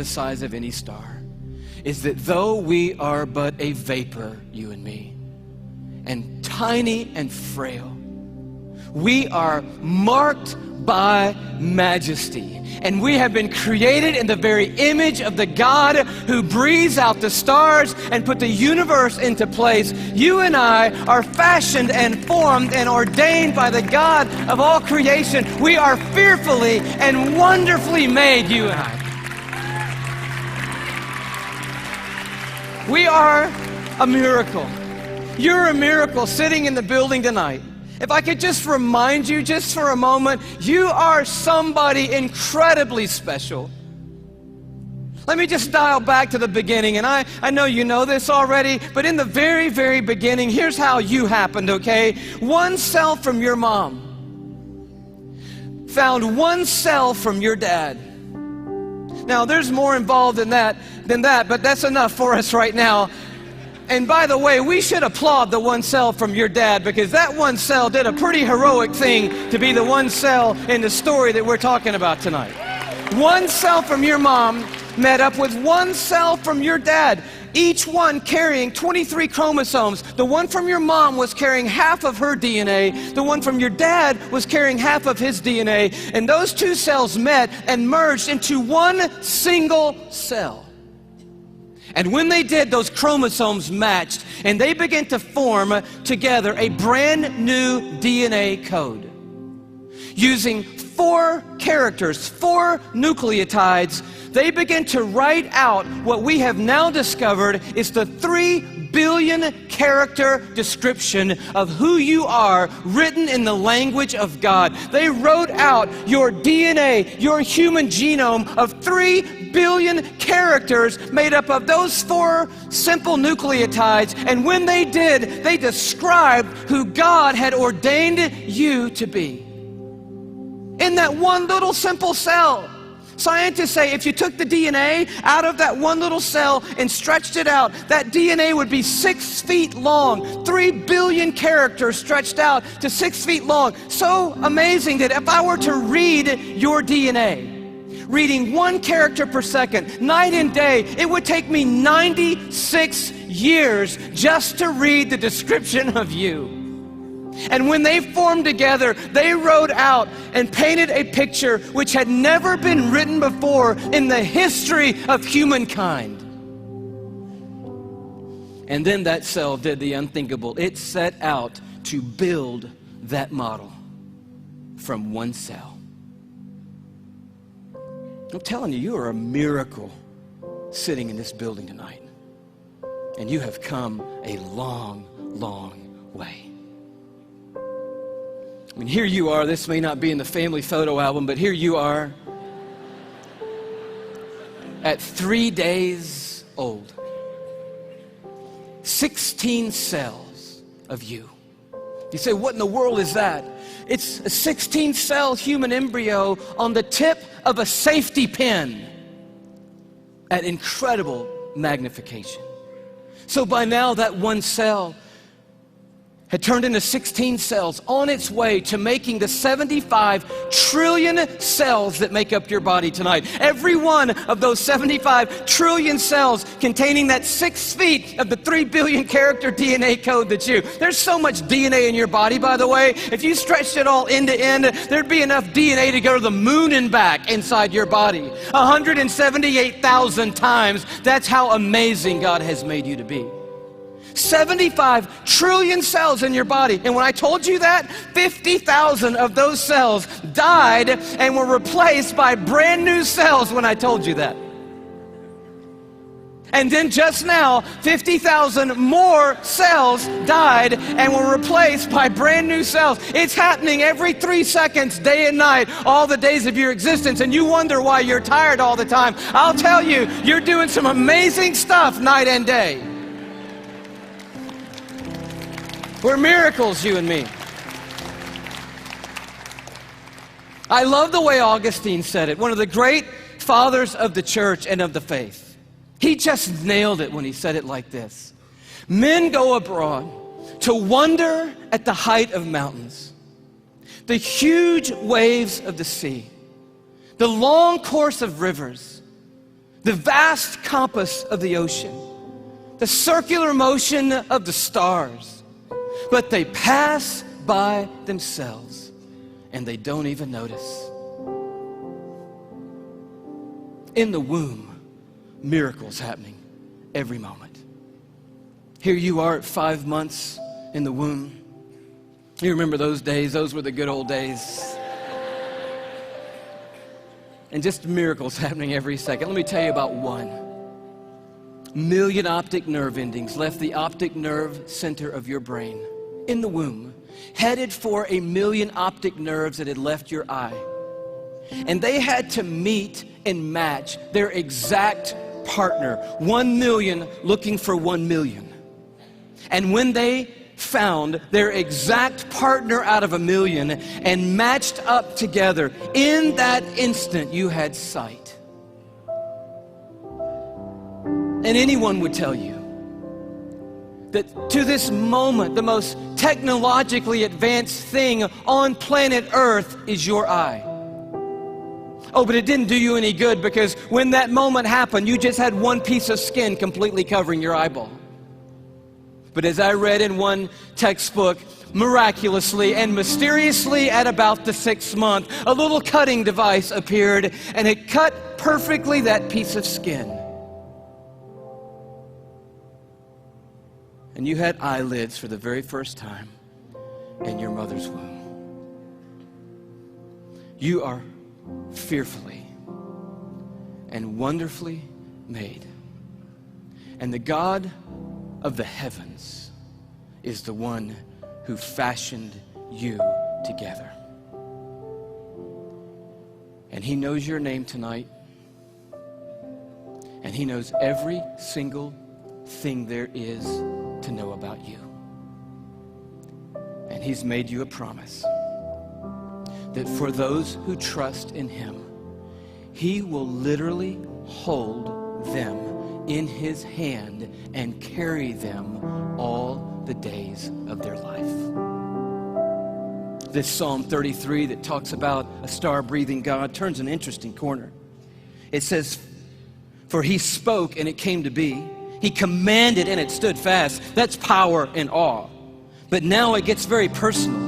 the size of any star is that though we are but a vapor, you and me, and tiny and frail, we are marked by majesty. And we have been created in the very image of the God who breathes out the stars and put the universe into place. You and I are fashioned and formed and ordained by the God of all creation. We are fearfully and wonderfully made, you and I. We are a miracle. You're a miracle sitting in the building tonight. If I could just remind you just for a moment, you are somebody incredibly special. Let me just dial back to the beginning, and I know you know this already, but in the very, very beginning, here's how you happened, okay? One cell from your mom found one cell from your dad. Now, there's more involved than that, but that's enough for us right now. And by the way, we should applaud the one cell from your dad, because that one cell did a pretty heroic thing to be the one cell in the story that we're talking about tonight. One cell from your mom met up with one cell from your dad, each one carrying 23 chromosomes. The one from your mom was carrying half of her DNA. The one from your dad was carrying half of his DNA. And those two cells met and merged into one single cell. And when they did, those chromosomes matched, and they began to form together a brand new DNA code. Using 4 characters, 4 nucleotides, they began to write out what we have now discovered is the 3 billion character description of who you are, written in the language of God. They wrote out your DNA, your human genome of 3 billion characters made up of those 4 simple nucleotides. And when they did, they described who God had ordained you to be. In that one little simple cell. Scientists say if you took the DNA out of that one little cell and stretched it out, that DNA would be 6 feet long. 3 billion characters stretched out to 6 feet long. So amazing that if I were to read your DNA, reading 1 character per second, night and day, it would take me 96 years just to read the description of you. And when they formed together, they wrote out and painted a picture which had never been written before in the history of humankind. And then that cell did the unthinkable. It set out to build that model from one cell. I'm telling you, you are a miracle sitting in this building tonight. And you have come a long, long way. I mean, here you are. This may not be in the family photo album, but here you are at 3 days old. 16 cells of you. You say, what in the world is that? It's a 16-cell human embryo on the tip of a safety pin at incredible magnification. So by now, that one cell had turned into 16 cells on its way to making the 75 trillion cells that make up your body tonight. Every one of those 75 trillion cells containing that 6 feet of the 3 billion character DNA code that you. There's so much DNA in your body, by the way. If you stretched it all end to end, there'd be enough DNA to go to the moon and back inside your body. 178,000 times. That's how amazing God has made you to be. 75 trillion cells in your body. And when I told you that, 50,000 of those cells died and were replaced by brand new cells when I told you that. And then just now, 50,000 more cells died and were replaced by brand new cells. It's happening every 3 seconds, day and night, all the days of your existence. And you wonder why you're tired all the time. I'll tell you, you're doing some amazing stuff night and day. We're miracles, you and me. I love the way Augustine said it, one of the great fathers of the church and of the faith. He just nailed it when he said it like this. Men go abroad to wonder at the height of mountains, the huge waves of the sea, the long course of rivers, the vast compass of the ocean, the circular motion of the stars, but they pass by themselves and they don't even notice. In the womb, miracles happening every moment. Here you are at 5 months in the womb. You remember those days? Those were the good old days. And just miracles happening every second. Let me tell you about one. Million optic nerve endings left the optic nerve center of your brain in the womb, headed for 1 million optic nerves that had left your eye. And they had to meet and match their exact partner, 1 million looking for 1 million. And when they found their exact partner out of 1 million and matched up together, in that instant you had sight. And anyone would tell you that to this moment, the most technologically advanced thing on planet Earth is your eye. Oh, but it didn't do you any good, because when that moment happened, you just had one piece of skin completely covering your eyeball. But as I read in one textbook, miraculously and mysteriously at about the 6th month, a little cutting device appeared and it cut perfectly that piece of skin. And you had eyelids for the very first time in your mother's womb. You are fearfully and wonderfully made. And the God of the heavens is the one who fashioned you together. And he knows your name tonight. And he knows every single thing there is to know about you. And he's made you a promise that for those who trust in him, he will literally hold them in his hand and carry them all the days of their life. This Psalm 33 that talks about a star-breathing God turns an interesting corner. It says, "For he spoke and it came to be. He commanded and it stood fast." That's power and awe. But now it gets very personal.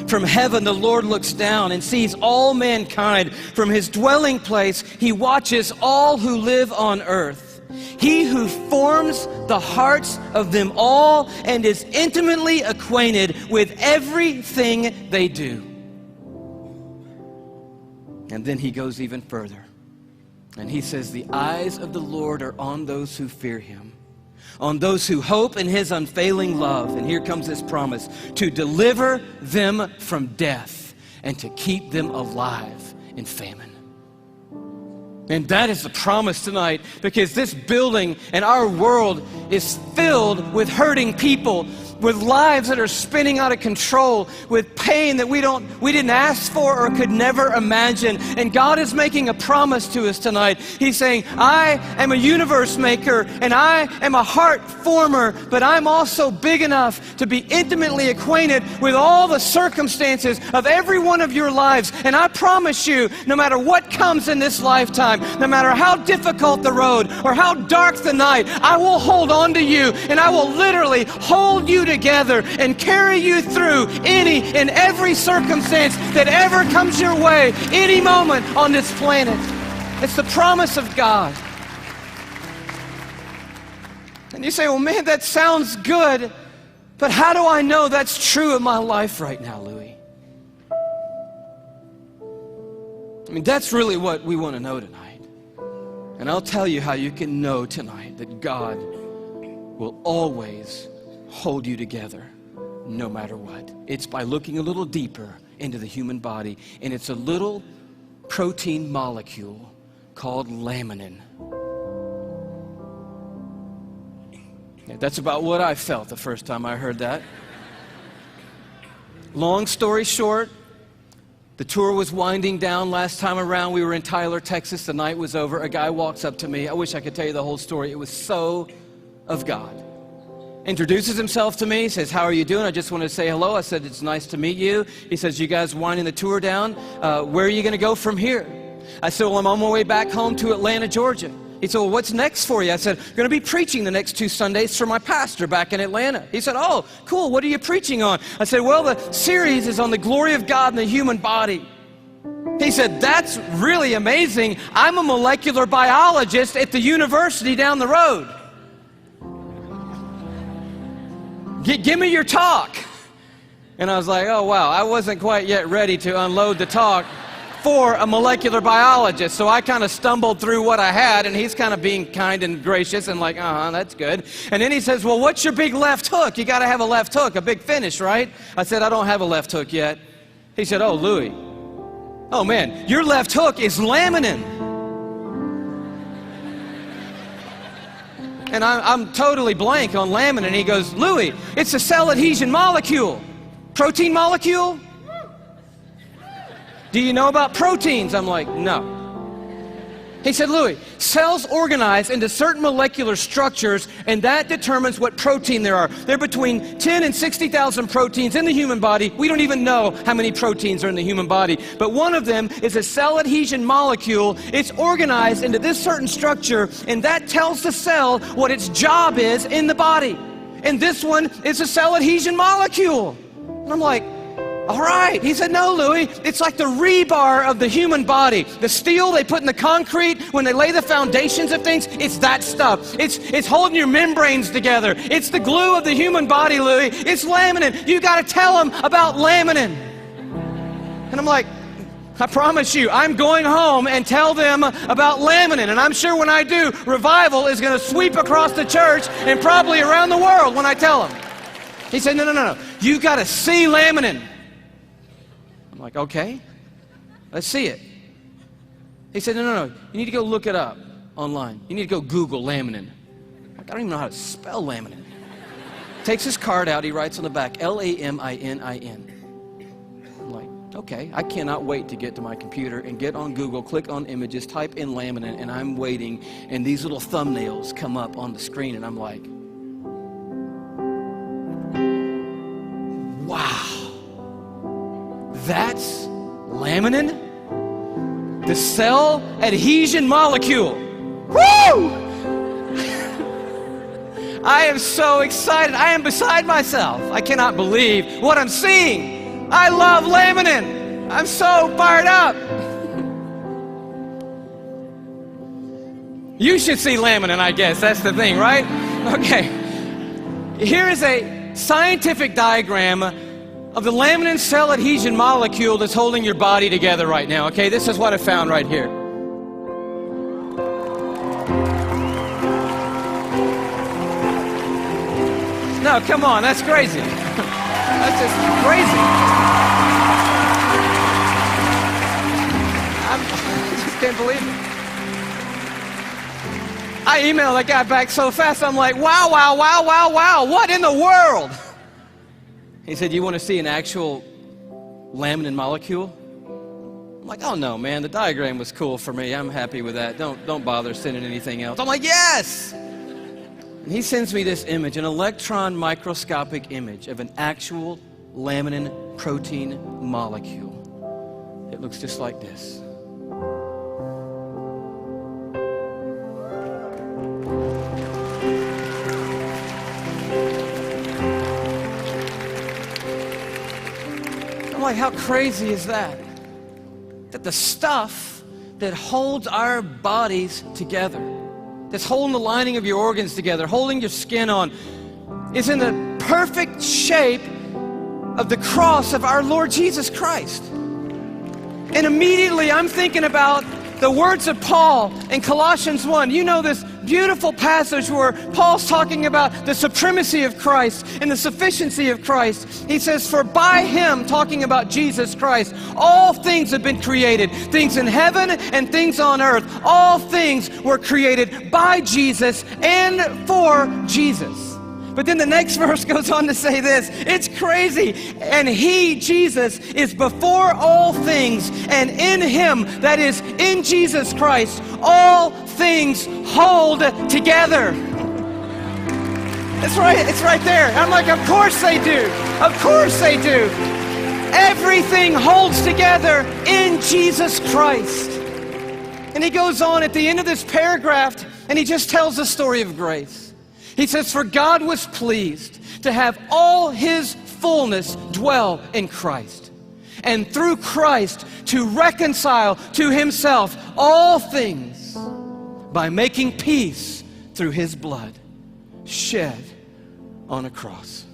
From heaven, the Lord looks down and sees all mankind. From his dwelling place, he watches all who live on earth. He who forms the hearts of them all and is intimately acquainted with everything they do. And then he goes even further. And he says, "The eyes of the Lord are on those who fear him, on those who hope in his unfailing love." And here comes this promise: to deliver them from death and to keep them alive in famine. And that is the promise tonight, because this building and our world is filled with hurting people, with lives that are spinning out of control, with pain that we didn't ask for or could never imagine. And God is making a promise to us tonight. He's saying, "I am a universe maker and I am a heart former, but I'm also big enough to be intimately acquainted with all the circumstances of every one of your lives. And I promise you, no matter what comes in this lifetime, no matter how difficult the road or how dark the night, I will hold on to you and I will literally hold you together and carry you through any and every circumstance that ever comes your way, any moment on this planet." It's the promise of God. And you say, "Well, man, that sounds good, but how do I know that's true in my life right now, Louis?" I mean, that's really what we want to know tonight. And I'll tell you how you can know tonight that God will always hold you together no matter what. It's by looking a little deeper into the human body, and it's a little protein molecule called laminin. Yeah, that's about what I felt the first time I heard that. Long story short, the tour was winding down last time around. We were in Tyler, Texas. The night was over. A guy walks up to me. I wish I could tell you the whole story. It was so of God. Introduces himself to me, says, "How are you doing? I just wanted to say hello." I said, "It's nice to meet you." He says, "You guys winding the tour down? Where are you going to go from here?" I said, "Well, I'm on my way back home to Atlanta, Georgia." He said, well, what's next for you? I said, I'm going to be preaching the next 2 Sundays for my pastor back in Atlanta. He said, oh, cool. What are you preaching on? I said, well, the series is on the glory of God in the human body. He said, that's really amazing. I'm a molecular biologist at the university down the road. Give me your talk. And I was like, oh, wow, I wasn't quite yet ready to unload the talk for a molecular biologist. So I kind of stumbled through what I had, and he's kind of being kind and gracious and like, that's good. And then he says, well, what's your big left hook? You got to have a left hook, a big finish, right? I said, I don't have a left hook yet. He said, oh, Louis, oh, man, your left hook is laminin. And I'm totally blank on laminin. He goes, Louis, it's a cell adhesion molecule. Protein molecule? Do you know about proteins? I'm like, no. He said, Louis, cells organize into certain molecular structures, and that determines what protein there are. There are between 10 and 60,000 proteins in the human body. We don't even know how many proteins are in the human body. But one of them is a cell adhesion molecule. It's organized into this certain structure, and that tells the cell what its job is in the body. And this one is a cell adhesion molecule. And I'm like, all right. He said, no, Louis, it's like the rebar of the human body. The steel they put in the concrete when they lay the foundations of things, it's that stuff. It's holding your membranes together. It's the glue of the human body, Louis. It's laminin. You got to tell them about laminin. And I'm like, I promise you, I'm going home and tell them about laminin. And I'm sure when I do, revival is going to sweep across the church and probably around the world when I tell them. He said, no. You got to see laminin. I'm like, okay, let's see it. He said, no. You need to go look it up online. You need to go Google laminin. Like, I don't even know how to spell laminin. Takes his card out. He writes on the back, Laminin. I'm like, okay, I cannot wait to get to my computer and get on Google, click on images, type in laminin, and I'm waiting, and these little thumbnails come up on the screen, and I'm like, wow, that's laminin? The cell adhesion molecule. Woo! I am so excited. I am beside myself. I cannot believe what I'm seeing. I love laminin. I'm so fired up. You should see laminin, I guess. That's the thing, right? Okay. Here is a scientific diagram of the laminin cell adhesion molecule that's holding your body together right now. Okay, this is what I found right here. No, come on, that's crazy. That's just crazy. I just can't believe it. I emailed that guy back so fast, I'm like, wow, what in the world? He said, you want to see an actual laminin molecule? I'm like, oh no, man, the diagram was cool for me. I'm happy with that. Don't bother sending anything else. I'm like, yes! And he sends me this image, an electron microscopic image of an actual laminin protein molecule. It looks just like this. I'm like, how crazy is that? That the stuff that holds our bodies together, that's holding the lining of your organs together, holding your skin on, is in the perfect shape of the cross of our Lord Jesus Christ. And immediately I'm thinking about the words of Paul in Colossians 1. You know this beautiful passage where Paul's talking about the supremacy of Christ and the sufficiency of Christ. He says, for by him, talking about Jesus Christ, all things have been created, things in heaven and things on earth. All things were created by Jesus and for Jesus. But then the next verse goes on to say this. It's crazy. And he, Jesus, is before all things, and in him, that is, in Jesus Christ, all things hold together. It's right there. I'm like, of course they do. Of course they do. Everything holds together in Jesus Christ. And he goes on at the end of this paragraph, and he just tells the story of grace. He says, "For God was pleased to have all his fullness dwell in Christ, and through Christ to reconcile to himself all things by making peace through his blood shed on a cross."